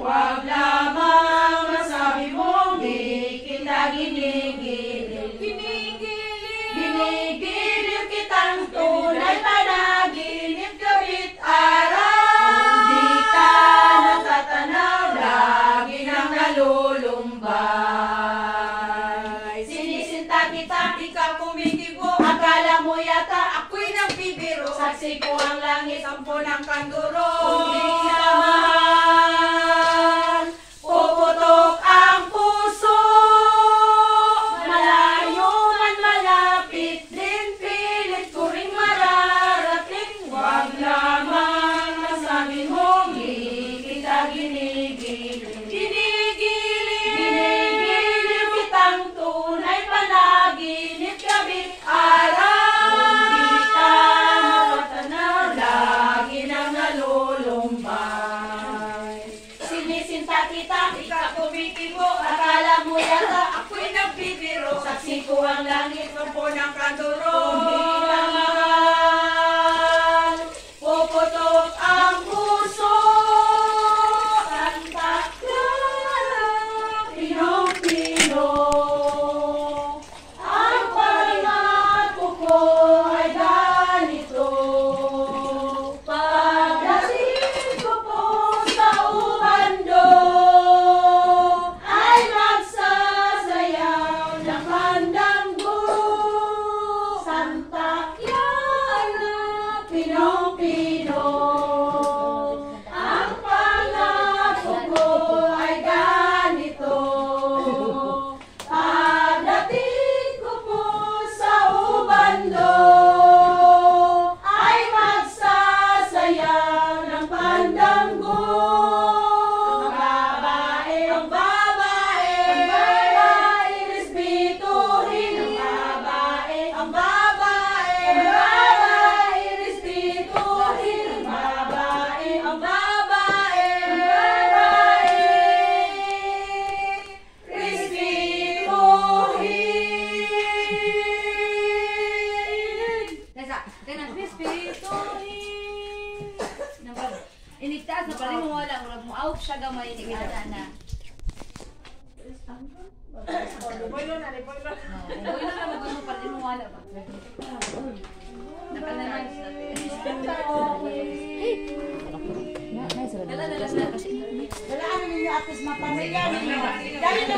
Huwag lamang masabi mong di kita ginigiliw. Ginigiliw kitang tunay, panaginip gabi't araw. Di ka natatanaw, lagi nang nalulumbay. Sinisinta kita, di ka kumikibo. Akala mo yata ako'y nagbibiro. Saksi ko ang langit, sampo ng kanduro. Kung di kita mahal, puputok ang puso. Malayo man malapit din, pilit ko ring mararating. Huwag lamang masabi mong di kita ginigiliw. Ginigiliw kitang tunay, panaginip gabi't araw. Di ka natatanaw, lagi nang nalulumbay. Sinisinta kita, di ka kumikibo. Akala mo yata ako'y nagbibiro. Saksi ko ang langit, sampo ng kanduro. Kung di ka mahal, puputok ang puso. Santa Clara, Pinong-Pino. Ang pangako ko ay ganito. Pagdating ko po sa ubando, ay magsasayaw ng handanggo. Santa Clara, Pinong-Pino. Ang pangako ko ay ganito. Pagdating ko po sa ubando, ay magsasayaw ng pandanggo. Ang babae, respetuhin. Ang babae, respetuhin. Ang babae, respetuhin. Nasa, kanang respetuhin. Inigtaas na pala mo wala. Murag mo out siya gamay. Inigtaas na. Lipoy na. Huwag na lang mo pala mo wala ba? Nakanaman sa Dalaan ninyo atis mapamilya ninyo. Dali na